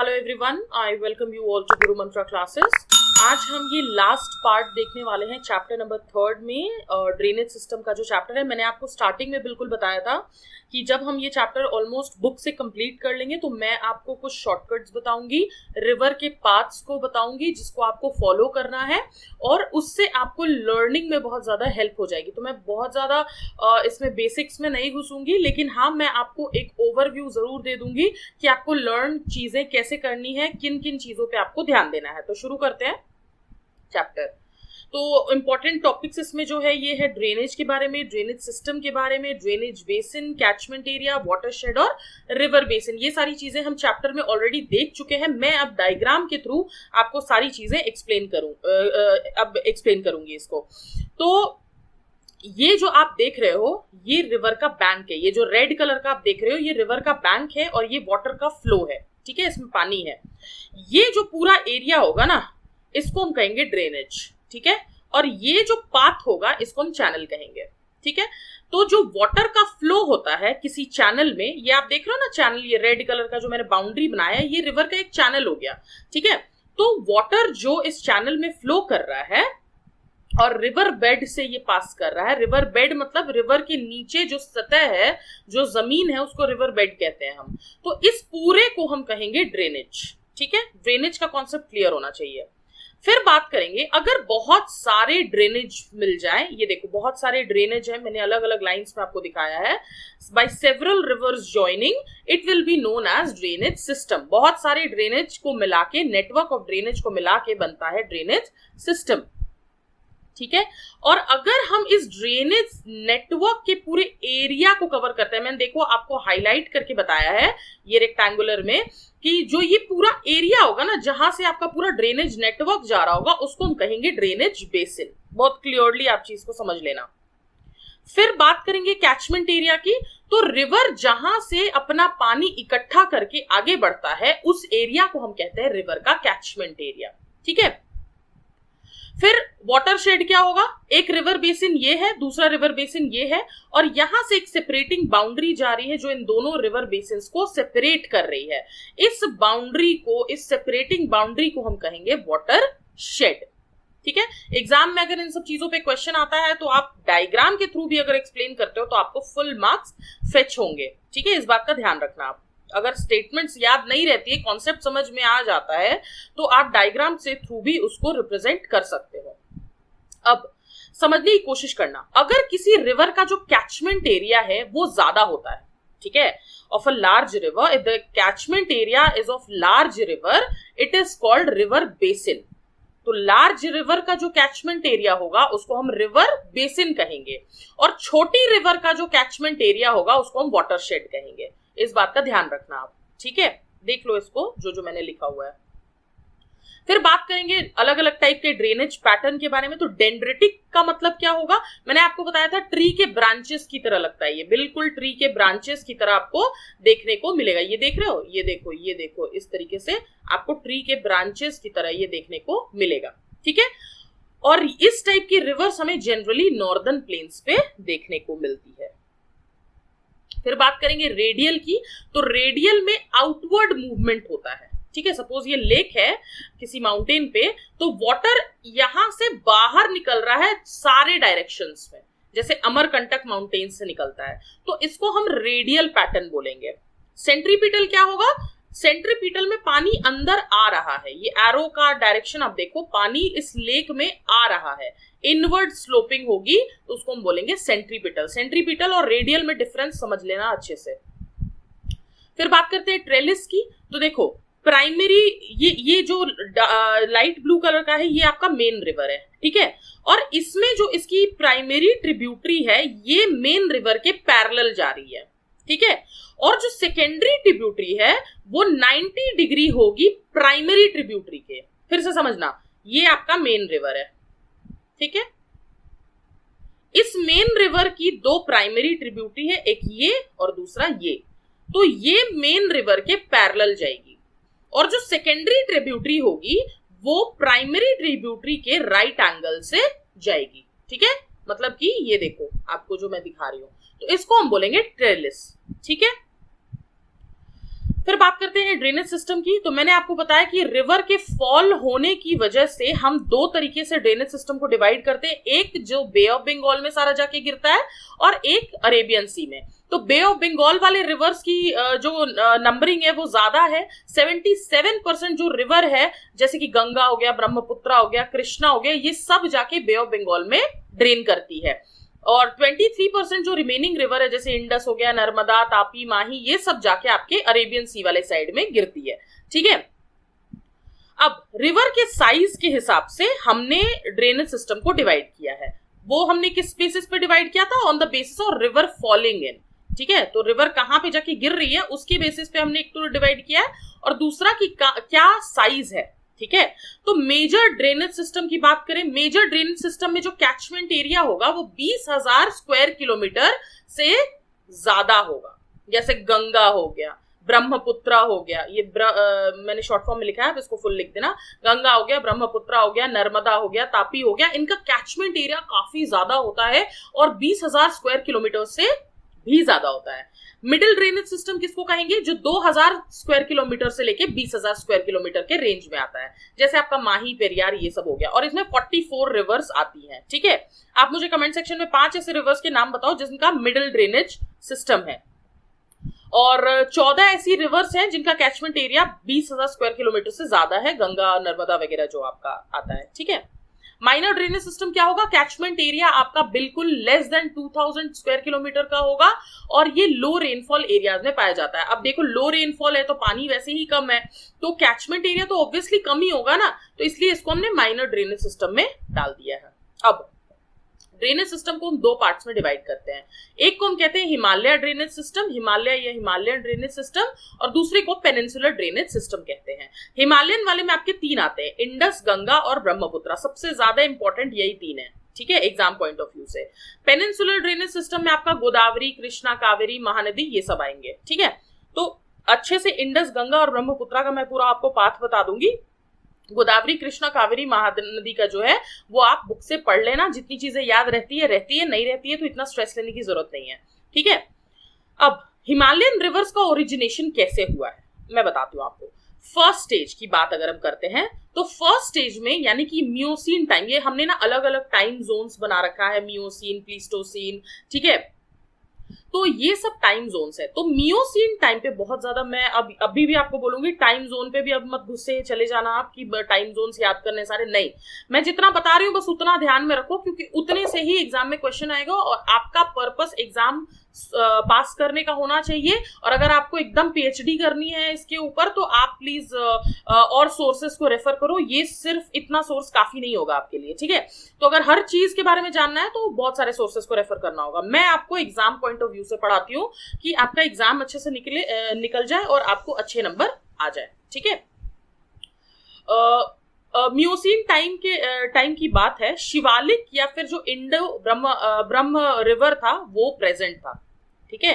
Hello everyone, I welcome you all to Guru Mantra classes. आज हम ये लास्ट पार्ट देखने वाले हैं चैप्टर नंबर 3 में। ड्रेनेज सिस्टम का जो चैप्टर है, मैंने आपको स्टार्टिंग में बिल्कुल बताया था कि जब हम ये चैप्टर ऑलमोस्ट बुक से कंप्लीट कर लेंगे तो मैं आपको कुछ शॉर्टकट्स बताऊंगी, रिवर के पाथ्स को बताऊंगी जिसको आपको फॉलो करना है और उससे आपको लर्निंग में बहुत ज़्यादा हेल्प हो जाएगी। तो मैं बहुत ज़्यादा इसमें बेसिक्स में नहीं घुसूंगी, लेकिन हाँ, मैं आपको एक ओवरव्यू ज़रूर दे दूंगी कि आपको लर्न चीज़ें कैसे करनी है, किन किन चीज़ों पे आपको ध्यान देना है। तो शुरू करते हैं चैप्टर। तो इंपॉर्टेंट टॉपिक्स इसमें जो है ये है ड्रेनेज के बारे में, ड्रेनेज सिस्टम के बारे में, drainage basin, catchment area, watershed और रिवर बेसिन। ये सारी चीजें हम चैप्टर में ऑलरेडी देख चुके हैं। मैं अब डायग्राम के थ्रू आपको सारी चीजें एक्सप्लेन करूंगी इसको। तो ये जो आप देख रहे हो ये रिवर का बैंक है। ये जो रेड कलर का आप देख रहे हो ये रिवर का बैंक है और ये वाटर का फ्लो है। ठीक है, इसमें पानी है। ये जो पूरा एरिया होगा ना, इसको हम कहेंगे ड्रेनेज। ठीक है, और ये जो पाथ होगा इसको हम चैनल कहेंगे। ठीक है, तो जो वाटर का फ्लो होता है किसी चैनल में, ये आप देख रहे हो ना चैनल, ये रेड कलर का जो मैंने बाउंड्री बनाया है ये रिवर का एक चैनल हो गया। ठीक है, तो वाटर जो इस चैनल में फ्लो कर रहा है और रिवर बेड से ये पास कर रहा है। रिवर बेड मतलब रिवर के नीचे जो सतह है, जो जमीन है, उसको रिवर बेड कहते हैं हम। तो इस पूरे को हम कहेंगे ड्रेनेज। ठीक है, ड्रेनेज का कॉन्सेप्ट क्लियर होना चाहिए। फिर बात करेंगे, अगर बहुत सारे ड्रेनेज मिल जाए, ये देखो बहुत सारे ड्रेनेज है, मैंने अलग अलग लाइंस में आपको दिखाया है। By several rivers joining it will be known as drainage system. बहुत सारे ड्रेनेज को मिला के, नेटवर्क ऑफ ड्रेनेज को मिला के बनता है ड्रेनेज सिस्टम। ठीक है, और अगर हम इस ड्रेनेज नेटवर्क के पूरे एरिया को कवर करते हैं, मैंने देखो आपको हाईलाइट करके बताया है ये रेक्टेंगुलर में कि जो ये पूरा एरिया होगा ना, जहां से आपका पूरा ड्रेनेज नेटवर्क जा रहा होगा, उसको हम कहेंगे ड्रेनेज बेसिन। बहुत क्लियरली आप चीज को समझ लेना। फिर बात करेंगे कैचमेंट एरिया की। तो रिवर जहां से अपना पानी इकट्ठा करके आगे बढ़ता है उस एरिया को हम कहते हैं रिवर का कैचमेंट एरिया। ठीक है, फिर वाटरशेड क्या होगा? एक रिवर बेसिन ये है, दूसरा रिवर बेसिन ये है, और यहां से एक सेपरेटिंग बाउंड्री जा रही है जो इन दोनों रिवर बेसिन्स को सेपरेट कर रही है। इस बाउंड्री को, इस सेपरेटिंग बाउंड्री को हम कहेंगे वाटरशेड। ठीक है, एग्जाम में अगर इन सब चीजों पे क्वेश्चन आता है तो आप डायग्राम के थ्रू भी अगर एक्सप्लेन करते हो तो आपको फुल मार्क्स फेच होंगे। ठीक है, इस बात का ध्यान रखना आप। अगर स्टेटमेंट्स याद नहीं रहती है, कॉन्सेप्ट समझ में आ जाता है, तो आप डायग्राम से थ्रू भी उसको रिप्रेजेंट कर सकते हो। अब समझने की कोशिश करना, अगर किसी रिवर का जो कैचमेंट एरिया है वो ज्यादा होता है, ठीक है, of a large river, if the catchment area is of large river it is called river basin. तो लार्ज रिवर का जो कैचमेंट एरिया होगा उसको हम रिवर बेसिन कहेंगे, और छोटी रिवर का जो कैचमेंट एरिया होगा उसको हम वाटरशेड कहेंगे। इस बात का ध्यान रखना आप। ठीक है, देख लो इसको जो जो मैंने लिखा हुआ है। फिर बात करेंगे अलग अलग टाइप के ड्रेनेज पैटर्न के बारे में। तो डेंड्रिटिक का मतलब क्या होगा? मैंने आपको बताया था ट्री के ब्रांचेस की तरह लगता है। ये बिल्कुल ट्री के ब्रांचेस की तरह आपको देखने को मिलेगा। ये देख रहे हो, ये देखो, ये देखो, इस तरीके से आपको ट्री के ब्रांचेस की तरह ये देखने को मिलेगा। ठीक है, और इस टाइप की रिवर्स हमें जनरली नॉर्दर्न प्लेन्स पे देखने को मिलती है। फिर बात करेंगे रेडियल की। तो रेडियल में आउटवर्ड मूवमेंट होता है। ठीक है, सपोज ये लेक है किसी माउंटेन पे, तो वाटर यहां से बाहर निकल रहा है सारे डायरेक्शंस में, जैसे अमरकंटक माउंटेन से निकलता है, तो इसको हम रेडियल पैटर्न बोलेंगे। सेंट्रीपिटल क्या होगा? सेंट्रीपिटल में पानी अंदर आ रहा है। ये एरो का डायरेक्शन आप देखो, पानी इस लेक में आ रहा है, इनवर्ड स्लोपिंग होगी, तो उसको हम बोलेंगे सेंट्रीपिटल। सेंट्रीपिटल और रेडियल में डिफरेंस समझ लेना अच्छे से। फिर बात करते हैं ट्रेलिस की। तो देखो प्राइमरी, ये जो लाइट ब्लू कलर का है ये आपका मेन रिवर है। ठीक है, और इसमें जो इसकी प्राइमरी ट्रिब्यूटरी है ये मेन रिवर के पैरेलल जा रही है। ठीक है, और जो सेकेंडरी ट्रिब्यूटरी है वो 90 डिग्री होगी प्राइमरी ट्रिब्यूटरी के। फिर से समझना, ये आपका मेन रिवर है। ठीक है, इस मेन रिवर की दो प्राइमरी ट्रिब्यूटरी है, एक ये और दूसरा ये। तो ये मेन रिवर के पैरेलल जाएगी, और जो सेकेंडरी ट्रिब्यूटरी होगी वो प्राइमरी ट्रिब्यूटरी के राइट एंगल से जाएगी। ठीक है, मतलब कि ये देखो आपको जो मैं दिखा रही हूं, तो इसको हम बोलेंगे ट्रेलिस। ठीक है, फिर बात करते हैं ड्रेनेज सिस्टम की। तो मैंने आपको बताया कि रिवर के फॉल होने की वजह से हम दो तरीके से ड्रेनेज सिस्टम को डिवाइड करते हैं, एक जो बे ऑफ बंगाल में सारा जाके गिरता है और एक अरेबियन सी में। तो बे ऑफ बंगाल वाले रिवर्स की जो नंबरिंग है वो ज्यादा है। 77% जो रिवर है जैसे कि गंगा हो गया, ब्रह्मपुत्रा हो गया, कृष्णा हो गया, ये सब जाके बे ऑफ बंगाल में ड्रेन करती है। और 23% जो रिमेनिंग रिवर है जैसे इंडस हो गया, नर्मदा, तापी, माही, ये सब जाके आपके अरेबियन सी वाले साइड में गिरती है। ठीक है, अब रिवर के साइज के हिसाब से हमने ड्रेनेज सिस्टम को डिवाइड किया है। वो हमने किस बेसिस पे डिवाइड किया था? On the basis of river falling in. ठीक है, तो रिवर कहां पे जाके गिर रही है उसके बेसिस पे हमने एक तो डिवाइड किया है, और दूसरा कि क्या साइज है। ठीक है, तो मेजर ड्रेनेज सिस्टम की बात करें, मेजर ड्रेनेज सिस्टम में जो कैचमेंट एरिया होगा वो 20,000 स्क्वायर किलोमीटर से ज्यादा होगा। जैसे गंगा हो गया, ब्रह्मपुत्रा हो गया, ये मैंने शॉर्ट फॉर्म में लिखा है, इसको फुल लिख देना। गंगा हो गया, ब्रह्मपुत्रा हो गया, नर्मदा हो गया, तापी हो गया, इनका कैचमेंट एरिया काफी ज्यादा होता है और 20,000 स्क्वायर किलोमीटर से भी ज्यादा होता है। मिडिल ड्रेनेज सिस्टम किसको कहेंगे? जो 2000 स्क्वायर किलोमीटर से लेके 20,000 स्क्वायर किलोमीटर के रेंज में आता है, जैसे आपका माही, पेरियार, ये सब हो गया। और इसमें 44 रिवर्स आती हैं। ठीक है, आप मुझे कमेंट सेक्शन में 5 ऐसे रिवर्स के नाम बताओ जिनका मिडिल ड्रेनेज सिस्टम है, और 14 ऐसी रिवर्स हैं जिनका कैचमेंट एरिया 20,000 स्क्वायर किलोमीटर से ज्यादा है, गंगा, नर्मदा वगैरह जो आपका आता है। ठीक है, माइनर ड्रेनेज सिस्टम क्या होगा? कैचमेंट एरिया आपका बिल्कुल लेस देन 2000 स्क्वायर किलोमीटर का होगा, और ये लो रेनफॉल एरियाज में पाया जाता है। अब देखो, लो रेनफॉल है तो पानी वैसे ही कम है, तो कैचमेंट एरिया तो ऑब्वियसली कम ही होगा ना, तो इसलिए इसको हमने माइनर ड्रेनेज सिस्टम में डाल दिया है। अब ड्रेनेज सिस्टम को हम दो पार्ट्स में डिवाइड करते हैं। एक को हम कहते हैं हिमालय ड्रेनेज सिस्टम, हिमालय या हिमालयन ड्रेनेज सिस्टम, और दूसरे को पेनिनसुलर ड्रेनेज सिस्टम कहते हैं। हिमालयन वाले में आपके 3 आते हैं, इंडस, गंगा और ब्रह्मपुत्रा। सबसे ज्यादा इंपॉर्टेंट यही 3 है। ठीक है, एग्जाम पॉइंट ऑफ व्यू से। पेनिनसुलर ड्रेनेज सिस्टम में आपका गोदावरी, कृष्णा, कावेरी, महानदी, ये सब आएंगे। ठीक है, तो अच्छे से इंडस, गंगा और ब्रह्मपुत्रा का मैं पूरा आपको पाथ बता दूंगी। गोदावरी, कृष्णा, कावेरी, महानदी का जो है वो आप बुक से पढ़ लेना। जितनी चीजें याद रहती है, नहीं रहती है तो इतना स्ट्रेस लेने की जरूरत नहीं है। ठीक है, अब हिमालयन रिवर्स का ओरिजिनेशन कैसे हुआ है मैं बताती हूँ आपको। फर्स्ट स्टेज की बात अगर हम करते हैं तो फर्स्ट स्टेज में यानी कि मियोसीन टाइम, ये हमने ना अलग अलग टाइम जोन्स बना रखा है, मियोसीन, प्लीस्टोसीन। ठीक है, तो ये सब टाइम जोन्स है। तो मियोसीन टाइम पे बहुत ज्यादा, मैं अभी भी आपको बोलूंगी टाइम जोन पे भी अब मत गुस्से चले जाना आप कि टाइम जोन्स याद करने सारे, नहीं। मैं जितना बता रही हूँ बस उतना ध्यान में रखो, क्योंकि उतने से ही एग्जाम में क्वेश्चन आएगा और आपका पर्पस एग्जाम पास करने का होना चाहिए। और अगर आपको एकदम पीएचडी करनी है इसके ऊपर तो आप प्लीज और सोर्सेस को रेफर करो, ये सिर्फ इतना सोर्स काफी नहीं होगा आपके लिए। ठीक है, तो अगर हर चीज के बारे में जानना है तो बहुत सारे सोर्सेस को रेफर करना होगा। मैं आपको एग्जाम पॉइंट ऑफ व्यू से पढ़ाती हूँ कि आपका एग्जाम अच्छे से निकल जाए और आपको अच्छे नंबर आ जाए। ठीक है, मियोसीन टाइम की बात है। शिवालिक या फिर जो इंडो ब्रह्म रिवर था वो प्रेजेंट था। ठीक है,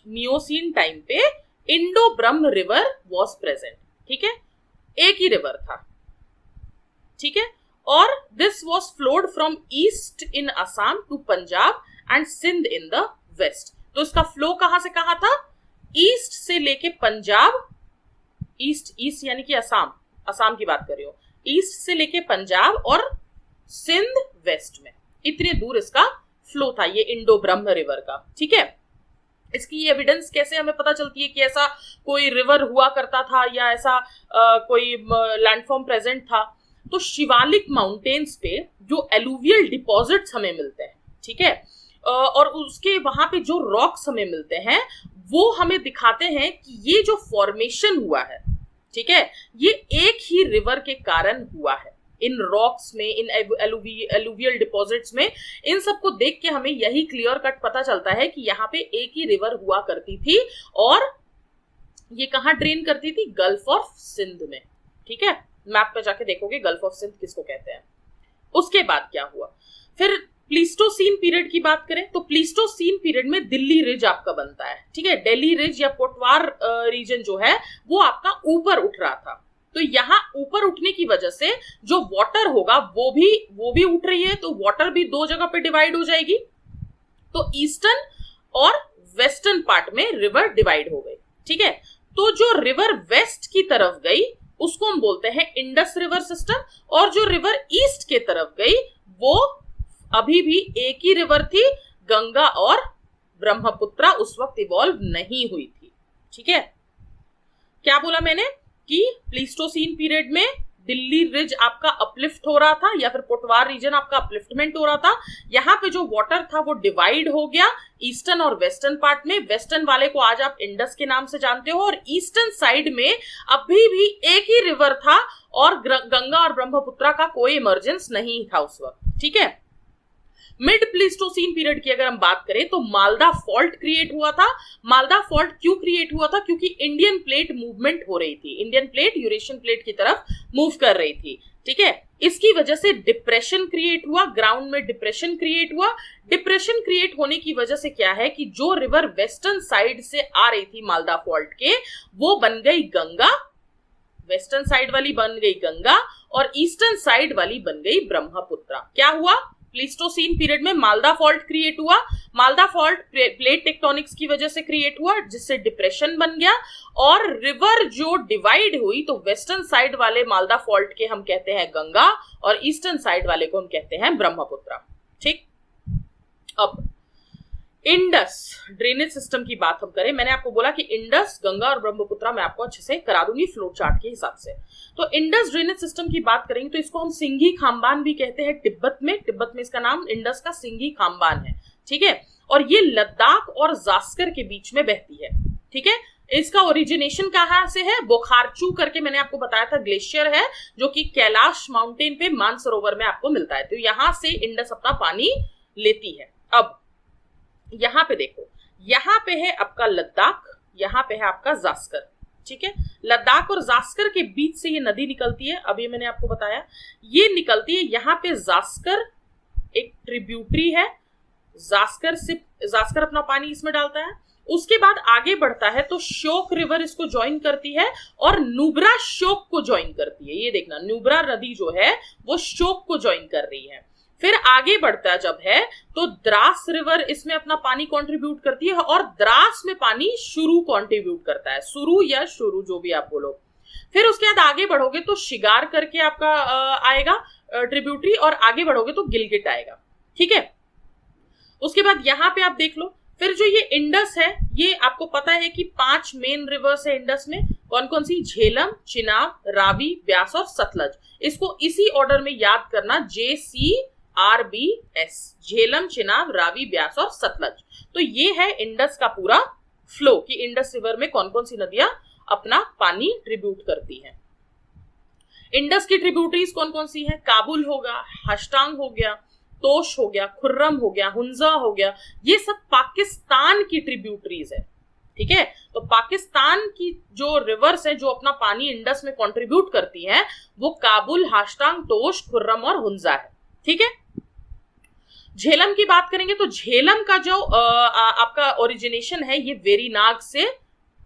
मियोसीन टाइम पे Indo Brahm river was present. ठीक है, एक ही रिवर था। ठीक है, और this was flowed from east in Assam to Punjab and Sindh in the west. तो इसका फ्लो कहां से कहां था? ईस्ट से लेके पंजाब, ईस्ट यानी कि असम की बात कर रही हूं, ईस्ट से लेके पंजाब और सिंध वेस्ट में, इतने दूर इसका फ्लो था ये इंडो ब्रह्म रिवर का। ठीक है, इसकी एविडेंस कैसे हमें पता चलती है कि ऐसा कोई रिवर हुआ करता था या ऐसा कोई लैंडफॉर्म प्रेजेंट था? तो शिवालिक माउंटेन्स पे जो एलुवियल डिपॉजिट्स हमें मिलते हैं, ठीक है, और उसके वहां पे जो रॉक्स हमें मिलते हैं वो हमें दिखाते हैं कि ये जो फॉर्मेशन हुआ है, ठीक है, ये एक ही रिवर के कारण हुआ है। इन रॉक्स में, इन एलुवियल डिपॉजिट्स में, इन सबको देख के हमें यही क्लियर कट पता चलता है कि यहाँ पे एक ही रिवर हुआ करती थी और ये कहाँ ड्रेन करती थी? गल्फ ऑफ सिंध में। ठीक है, मैप पे जाके देखोगे गल्फ ऑफ सिंध किसको कहते हैं। उसके बाद क्या हुआ? फिर प्लीस्टोसीन पीरियड की बात करें तो प्लीस्टोसीन पीरियड में दिल्ली रिज आपका बनता है। ठीक है, दिल्ली रिज या पोटवार रीजन जो है वो आपका ऊपर उठ रहा था। तो यहाँ ऊपर उठने की वजह से जो वाटर होगा वो भी उठ रही है, तो वाटर भी दो जगह पे डिवाइड हो जाएगी। तो ईस्टर्न और वेस्टर्न पार्ट में रिवर डिवाइड हो गई। ठीक है। तो जो रिवर वेस्ट की तरफ गई उसको हम बोलते हैं इंडस रिवर सिस्टम, और जो रिवर ईस्ट के तरफ गई वो अभी भी एक ही रिवर थी, गंगा और ब्रह्मपुत्रा उस वक्त इवॉल्व नहीं हुई थी। ठीक है, क्या बोला मैंने कि प्लीस्टोसीन पीरियड में दिल्ली रिज आपका अपलिफ्ट हो रहा था या फिर पोटवार रीजन आपका अपलिफ्टमेंट हो रहा था। यहाँ पे जो वाटर था वो डिवाइड हो गया ईस्टर्न और वेस्टर्न पार्ट में। वेस्टर्न वाले को आज आप इंडस के नाम से जानते हो, और ईस्टर्न साइड में अभी भी एक ही रिवर था और गंगा और ब्रह्मपुत्रा का कोई इमर्जेंस नहीं था उस वक्त। ठीक है, मिड प्लीस्टोसीन पीरियड की अगर हम बात करें तो मालदा फॉल्ट क्रिएट हुआ था। मालदा फॉल्ट क्यों क्रिएट हुआ था? क्योंकि इंडियन प्लेट मूवमेंट हो रही थी, इंडियन प्लेट यूरेशियन प्लेट की तरफ मूव कर रही थी। ठीक है, इसकी वजह से डिप्रेशन क्रिएट हुआ, ग्राउंड में डिप्रेशन क्रिएट हुआ। डिप्रेशन क्रिएट होने की वजह से क्या है कि जो रिवर वेस्टर्न साइड से आ रही थी मालदा फॉल्ट के, वो बन गई गंगा, वेस्टर्न साइड वाली बन गई गंगा और ईस्टर्न साइड वाली बन गई ब्रह्मपुत्रा। क्या हुआ? प्लीस्टोसीन पीरियड में मालदा फॉल्ट क्रिएट हुआ। मालदा फॉल्ट प्लेट टेक्टोनिक्स की वजह से क्रिएट हुआ, जिससे डिप्रेशन बन गया और रिवर जो डिवाइड हुई, तो वेस्टर्न साइड वाले मालदा फॉल्ट के हम कहते हैं गंगा और ईस्टर्न साइड वाले को हम कहते हैं ब्रह्मपुत्रा। ठीक, अब इंडस ड्रेनेज सिस्टम की बात हम करें, मैंने आपको बोला कि इंडस, गंगा और ब्रह्मपुत्रा मैं आपको अच्छे से करा दूंगी फ्लो चार्ट के हिसाब से। तो इंडस ड्रेनेज सिस्टम की बात करेंगे तो इसको हम सिंघी खाम्बान भी कहते हैं तिब्बत में इसका नाम इंडस का सिंघी खाम्बान है। ठीक है, और ये लद्दाख और जास्कर के बीच में बहती है। ठीक है, इसका ओरिजिनेशन कहाँ से है? बोखारचू करके मैंने आपको बताया था ग्लेशियर है, जो कि कैलाश माउंटेन पे मानसरोवर में आपको मिलता है। तो यहां से इंडस अपना पानी लेती है। अब यहां पे देखो, यहां पे है आपका लद्दाख, यहां पे है आपका जास्कर। ठीक है, लद्दाख और जास्कर के बीच से ये नदी निकलती है। अभी मैंने आपको बताया ये निकलती है, यहां पे जास्कर एक ट्रिब्यूटरी है, जास्कर अपना पानी इसमें डालता है। उसके बाद आगे बढ़ता है तो श्योक रिवर इसको ज्वाइन करती है और नुब्रा श्योक को ज्वाइन करती है। ये देखना, नुब्रा नदी जो है वो श्योक को ज्वाइन कर रही है। फिर आगे बढ़ता जब है तो द्रास रिवर इसमें अपना पानी कंट्रीब्यूट करती है और द्रास में पानी शुरू कंट्रीब्यूट करता है, शुरू या शुरू जो भी आप बोलो। फिर उसके बाद आगे बढ़ोगे तो शिगार करके आपका आएगा ट्रिब्यूटरी, और आगे बढ़ोगे तो गिलगिट आएगा। ठीक है, उसके बाद यहां पे आप देख लो, फिर जो ये इंडस है, ये आपको पता है कि 5 मेन रिवर्स है इंडस में। कौन कौन सी? झेलम, चिनाब, रावी, ब्यास और सतलज। इसको इसी ऑर्डर में याद करना, JCRBS, झेलम, चिनाब, रावी, ब्यास और सतलज। तो ये है इंडस का पूरा फ्लो कि इंडस रिवर में कौन कौन सी नदियां अपना पानी ट्रिब्यूट करती हैं। इंडस की ट्रिब्यूटरीज कौन कौन सी हैं? काबुल होगा, हष्टांग हो गया, तोश हो गया, खुर्रम हो गया, हुंजा हो गया। ये सब पाकिस्तान की ट्रिब्यूटरीज है। ठीक है, तो पाकिस्तान की जो रिवर्स है जो अपना पानी इंडस में कंट्रीब्यूट करती हैं, वो काबुल, हाष्टांग, तोश, खुर्रम और हुंजा है। ठीक है, झेलम की बात करेंगे तो झेलम का जो आपका ओरिजिनेशन है ये वेरीनाग से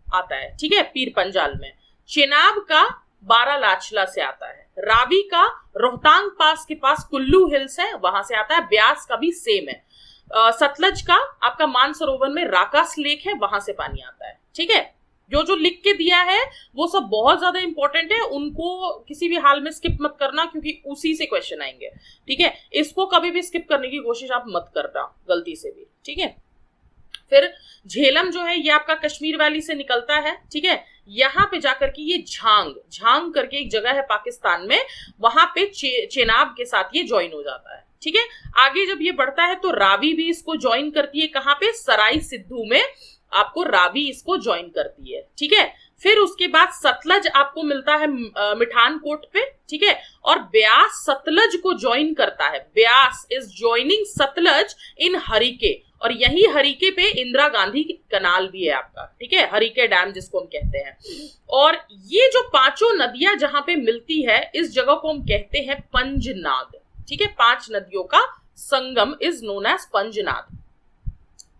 आता है। ठीक है, पीर पंजाल में। चिनाब का बारालाचला से आता है। रावी का रोहतांग पास के पास कुल्लू हिल्स है, वहां से आता है। ब्यास का भी सेम है। सतलज का आपका मानसरोवर में राकास लेक है, वहां से पानी आता है। ठीक है, जो लिख के दिया है वो सब बहुत ज्यादा इंपॉर्टेंट है, उनको किसी भी हाल में स्किप मत करना क्योंकि उसी से क्वेश्चन आएंगे। ठीक है, इसको कभी भी स्किप करने की कोशिश आप मत करना गलती से भी। ठीक है, फिर झेलम जो है ये आपका कश्मीर वैली से निकलता है। ठीक है, यहां पे जाकर के ये झांग करके एक जगह है पाकिस्तान में, वहां पे चेनाब के साथ ये ज्वाइन हो जाता है। ठीक है, आगे जब ये बढ़ता है तो रावी भी इसको ज्वाइन करती है। कहां पे? सराय सिद्धू में आपको रावी इसको ज्वाइन करती है। ठीक है, फिर उसके बाद सतलज आपको मिलता है मिठानकोट पे। ठीक है, और ब्यास सतलज को ज्वाइन करता है। ब्यास इज ज्वाइनिंग सतलज इन हरिके, और यही हरिके पे इंदिरा गांधी कनाल भी है आपका। ठीक है, हरिके डैम जिसको हम कहते हैं। और ये जो पांचों नदियां जहां पे मिलती है, इस जगह को हम कहते हैं पंजनाद। ठीक है, 5 नदियों का संगम इज नोन एज पंजनाद।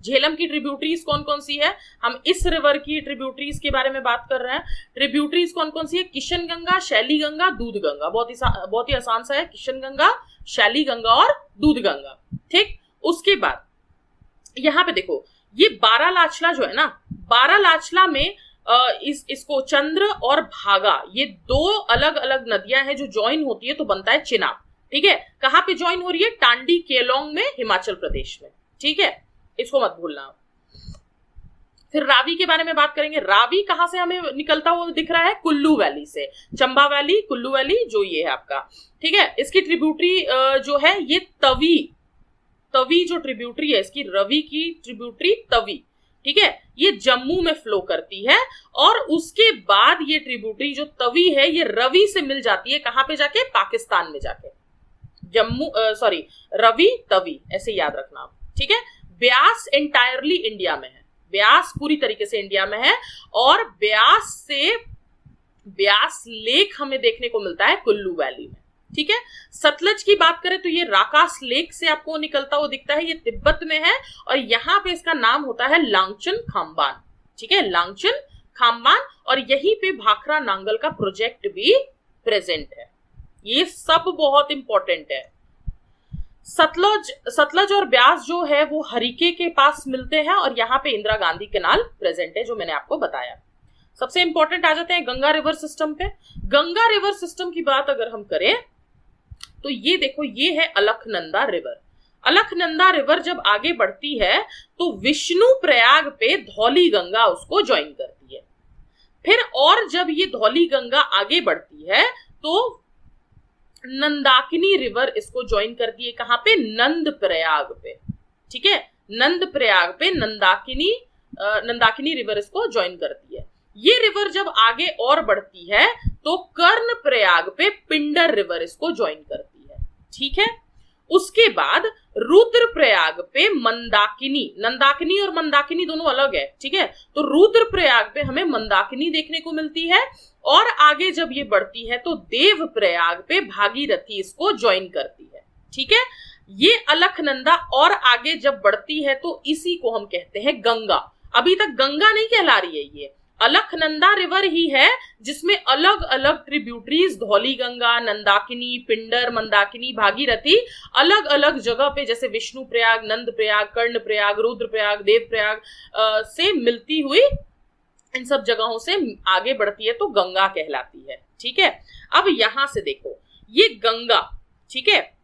झेलम की ट्रिब्यूटरीज कौन कौन सी है? हम इस रिवर की ट्रिब्यूटरीज के बारे में बात कर रहे हैं। ट्रिब्यूटरीज कौन कौन सी है? किशन गंगा, शैली गंगा, दूध गंगा। बहुत ही आसान सा है, किशन गंगा, शैली गंगा और दूध गंगा। ठीक, उसके बाद यहां पे देखो, ये बारालाचला जो है ना, बारालाचला में इसको चंद्र और भागा, ये दो अलग अलग नदियां हैं जो ज्वाइन होती है तो बनता है चिनाब। ठीक है, कहां पे ज्वाइन हो रही है? टांडी केलोंग में, हिमाचल प्रदेश में। ठीक है, इसको मत भूलना। फिर रावी के बारे में बात करेंगे। रावी कहां से हमें निकलता हुआ दिख रहा है? कुल्लू वैली से। चंबा वैली, कुल्लू वैली, जो ये है आपका। ठीक है, इसकी ट्रिब्यूटरी जो है ये तवी, तवी जो ट्रिब्यूटरी है इसकी, रवि की ट्रिब्यूटरी तवी। ठीक है, ये जम्मू में फ्लो करती है और उसके बाद ये ट्रिब्यूटरी जो तवी है ये रवि से मिल जाती है। कहां पे जाके? पाकिस्तान में जाके। जम्मू सॉरी रवि तवी, ऐसे याद रखना आप। ठीक है, ब्यास एंटायरली इंडिया में है, ब्यास पूरी तरीके से इंडिया में है और ब्यास से ब्यास लेक हमें देखने को मिलता है कुल्लू वैली में। ठीक है, सतलज की बात करें तो ये राकास लेक से आपको निकलता हुआ दिखता है, ये तिब्बत में है और यहाँ पे इसका नाम होता है लांगचन खाम्बान। ठीक है, लांगचन खाम्बान, और यहीं पे भाखरा नांगल का प्रोजेक्ट भी प्रेजेंट है। ये सब बहुत इंपॉर्टेंट है। सतलज और ब्यास जो है वो हरिके के पास मिलते हैं और यहाँ पे इंदिरा गांधी कैनाल प्रेजेंट है, जो मैंने आपको बताया। सबसे इंपॉर्टेंट आ जाते हैं गंगा रिवर सिस्टम पे। गंगा रिवर सिस्टम की बात अगर हम करें तो ये देखो, ये है अलकनंदा रिवर। अलकनंदा रिवर जब आगे बढ़ती है तो विष्णु प्रयाग पे धौली गंगा उसको ज्वाइन करती है। फिर और जब ये धौली गंगा आगे बढ़ती है तो नंदाकिनी रिवर इसको ज्वाइन करती है। कहां पे? नंद प्रयाग पे। ठीक है, नंद प्रयाग पे नंदाकिनी रिवर इसको ज्वाइन करती है। ये रिवर जब आगे और बढ़ती है तो कर्ण प्रयाग पे पिंडर रिवर इसको ज्वाइन करती है। ठीक है, उसके बाद रुद्र प्रयाग पे मंदाकिनी, नंदाकिनी और मंदाकिनी दोनों अलग है। ठीक है, तो रुद्र प्रयाग पे हमें मंदाकिनी देखने को मिलती है और आगे जब ये बढ़ती है तो देव प्रयाग पे भागीरथी इसको ज्वाइन करती है। ठीक है, ये अलकनंदा और आगे जब बढ़ती है तो इसी को हम कहते हैं गंगा। अभी तक गंगा नहीं कहला रही है, ये अलकनंदा रिवर ही है जिसमें अलग अलग ट्रिब्यूटरीज, धौली गंगा, नंदाकिनी, पिंडर, मंदाकिनी, भागीरथी अलग अलग जगह पे, जैसे विष्णु प्रयाग, नंद प्रयाग, कर्ण प्रयाग, रुद्र प्रयाग, देव प्रयाग से मिलती हुई इन सब जगहों से आगे बढ़ती है तो गंगा कहलाती है। ठीक है, अब यहां से देखो ये गंगा, ठीक है,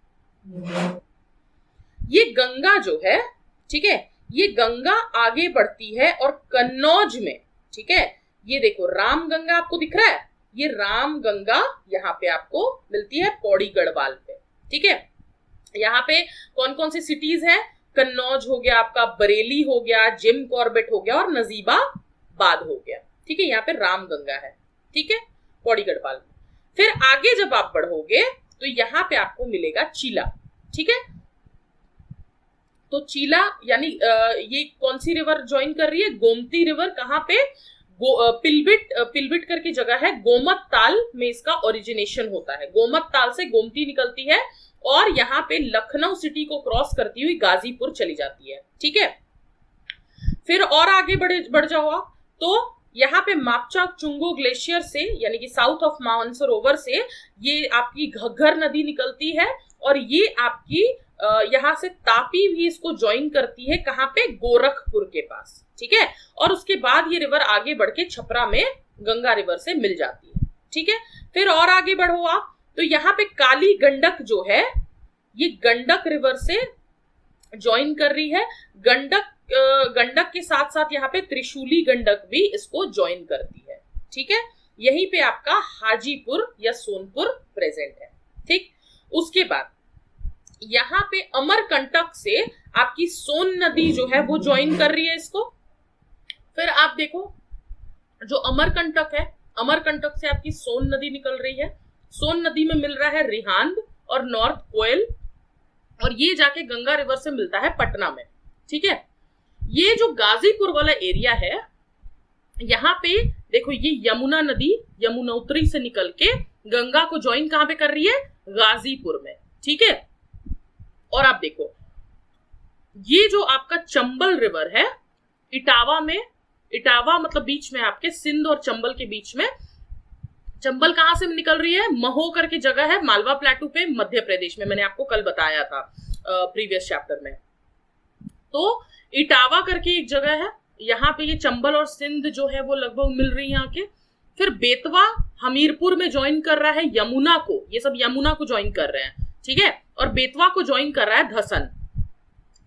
ये गंगा जो है, ठीक है, ये गंगा आगे बढ़ती है और कन्नौज में, ठीक है, ये देखो राम गंगा आपको दिख रहा है, ये राम गंगा यहाँ पे आपको मिलती है पौड़ी गढ़वाल पे। ठीक है, यहाँ पे कौन कौन सी सिटीज है? कन्नौज हो गया आपका, बरेली हो गया, जिम कॉर्बेट हो गया और नजीबाबाद हो गया। ठीक है, यहाँ पे राम गंगा है। ठीक है, पौड़ी गढ़वाल में। फिर आगे जब आप बढ़ोगे तो यहाँ पे आपको मिलेगा चीला। ठीक है, तो चीला यानी ये कौन सी रिवर ज्वाइन कर रही है? गोमती रिवर। कहां पे? पिलबिट करके जगह है, गोमत ताल में इसका ओरिजिनेशन होता है। गोमत ताल से गोमती निकलती है और यहाँ पे लखनऊ सिटी को क्रॉस करती हुई गाजीपुर चली जाती है। ठीक है, फिर और आगे बढ़ जाओ आप तो यहाँ पे मापचाक चुंगो ग्लेशियर से, यानी कि साउथ ऑफ मानसरोवर से ये आपकी घग्गर नदी निकलती है और ये आपकी यहाँ से तापी भी इसको ज्वाइन करती है। कहां पे? गोरखपुर के पास। ठीक है, और उसके बाद ये रिवर आगे बढ़ के छपरा में गंगा रिवर से मिल जाती है। ठीक है, फिर और आगे बढ़ो आप तो यहाँ पे काली गंडक जो है ये गंडक रिवर से ज्वाइन कर रही है। गंडक के साथ साथ यहाँ पे त्रिशूली गंडक भी इसको ज्वाइन करती है। ठीक है, यहीं पे आपका हाजीपुर या सोनपुर प्रेजेंट है। ठीक, उसके बाद यहाँ पे अमरकंटक से आपकी सोन नदी जो है वो ज्वाइन कर रही है इसको। फिर आप देखो जो अमरकंटक है, अमरकंटक से आपकी सोन नदी निकल रही है। सोन नदी में मिल रहा है रिहांद और नॉर्थ कोयल और ये जाके गंगा रिवर से मिलता है पटना में। ठीक है, ये जो गाजीपुर वाला एरिया है यहाँ पे देखो ये यमुना नदी यमुनोत्री से निकल के गंगा को ज्वाइन कहां पे कर रही है? गाजीपुर में। ठीक है, और आप देखो ये जो आपका चंबल रिवर है इटावा में, इटावा मतलब बीच में आपके सिंध और चंबल के बीच में, चंबल कहां से निकल रही है? महो करके जगह है मालवा प्लेटू पे मध्य प्रदेश में, मैंने आपको कल बताया था प्रीवियस चैप्टर में। तो इटावा करके एक जगह है, यहाँ पे ये चंबल और सिंध जो है वो लगभग मिल रही है यहाँ के। फिर बेतवा हमीरपुर में ज्वाइन कर रहा है यमुना को, ये सब यमुना को ज्वाइन कर रहे हैं, ठीक है। और बेतवा को ज्वाइन कर रहा है धसन,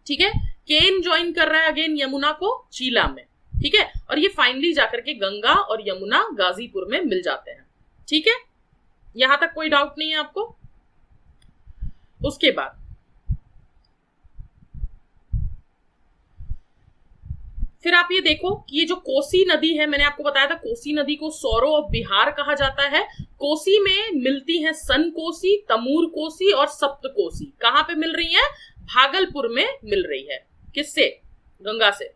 ठीक है। केन ज्वाइन कर रहा है अगेन यमुना को चीला में, ठीक है। और ये फाइनली जाकर के गंगा और यमुना गाजीपुर में मिल जाते हैं, ठीक है। यहां तक कोई डाउट नहीं है आपको। उसके बाद फिर आप ये देखो कि ये जो कोसी नदी है, मैंने आपको बताया था कोसी नदी को सौरो ऑफ बिहार कहा जाता है। कोसी में मिलती है सन कोसी, तमूर कोसी और सप्त कोसी। कहां पे मिल रही है? भागलपुर में मिल रही है। किससे? गंगा से,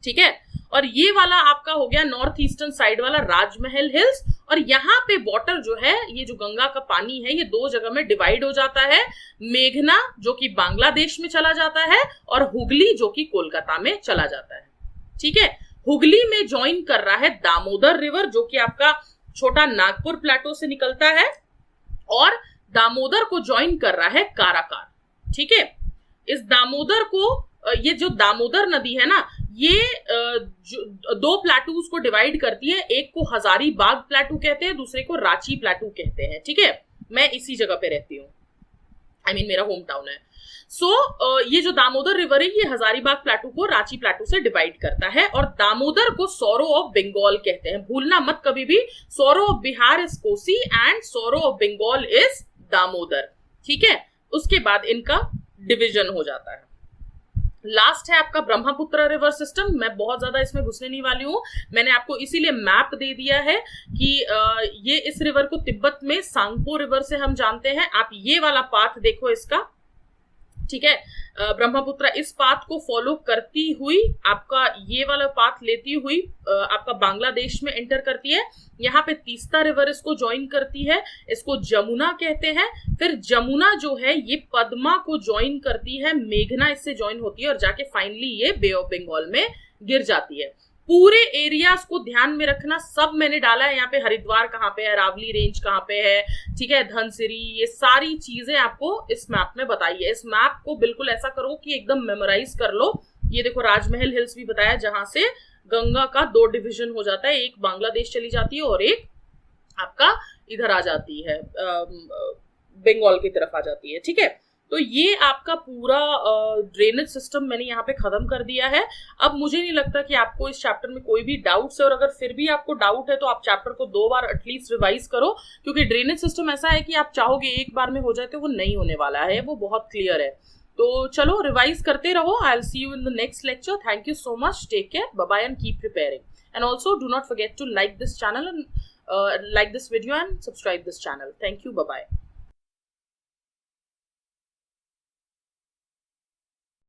ठीक है। और ये वाला आपका हो गया नॉर्थ ईस्टर्न साइड वाला राजमहल हिल्स। और यहाँ पे वाटर जो है, ये जो गंगा का पानी है, ये दो जगह में डिवाइड हो जाता है। मेघना जो कि बांग्लादेश में चला जाता है और हुगली जो कि कोलकाता में चला जाता है, ठीक है। हुगली में ज्वाइन कर रहा है दामोदर रिवर जो कि आपका छोटा नागपुर प्लेटो से निकलता है, और दामोदर को ज्वाइन कर रहा है काराकार, ठीक है। इस दामोदर को, ये जो दामोदर नदी है ना, ये दो प्लेटूज को डिवाइड करती है। एक को हजारीबाग प्लेटू कहते हैं, दूसरे को रांची प्लेटू कहते हैं, ठीक है। मैं इसी जगह पे रहती हूँ, मेरा होम टाउन है। ये जो दामोदर रिवर है, ये हजारीबाग प्लेटू को रांची प्लेटू से डिवाइड करता है। और दामोदर को सौरो ऑफ बंगाल कहते हैं। भूलना मत कभी भी, sorrow of Bihar is Kosi and sorrow of Bengal is Damodar, ठीक है। उसके बाद इनका डिवीजन हो जाता है। लास्ट है आपका ब्रह्मपुत्र रिवर सिस्टम। मैं बहुत ज्यादा इसमें घुसने नहीं वाली हूँ, मैंने आपको इसीलिए मैप दे दिया है कि ये इस रिवर को तिब्बत में सांगपो रिवर से हम जानते हैं। आप ये वाला पाथ देखो इसका, ठीक है। ब्रह्मपुत्र इस पाथ को फॉलो करती हुई आपका ये वाला पाथ लेती हुई आपका बांग्लादेश में एंटर करती है। यहाँ पे तीस्ता रिवर इसको ज्वाइन करती है, इसको जमुना कहते हैं। फिर जमुना जो है ये पद्मा को ज्वाइन करती है, मेघना इससे ज्वाइन होती है और जाके फाइनली ये बे ऑफ बंगाल में गिर जाती है। पूरे एरियाज को ध्यान में रखना, सब मैंने डाला है यहाँ पे। हरिद्वार कहाँ पे है, रावली रेंज कहाँ पे है, ठीक है, धनसिरी, ये सारी चीजें आपको इस मैप में बताई है। इस मैप को बिल्कुल ऐसा करो कि एकदम मेमोराइज कर लो। ये देखो राजमहल हिल्स भी बताया, जहां से गंगा का दो डिवीजन हो जाता है, एक बांग्लादेश चली जाती है और एक आपका इधर आ जाती है, बंगाल की तरफ आ जाती है, ठीक है। तो ये आपका पूरा ड्रेनेज सिस्टम मैंने यहाँ पे खत्म कर दिया है। अब मुझे नहीं लगता कि आपको इस चैप्टर में कोई भी डाउट्स है, और अगर फिर भी आपको डाउट है तो आप चैप्टर को 2 बार एटलीस्ट रिवाइज करो, क्योंकि ड्रेनेज सिस्टम ऐसा है कि आप चाहोगे एक बार में हो जाए तो वो नहीं होने वाला है, वो बहुत क्लियर है। तो चलो रिवाइज करते रहो। I will see you in the next lecture. Thank you so much, take care, bye bye and keep preparing. And also do not forget to like this channel and like this video and subscribe this channel. Thank you. Bye bye.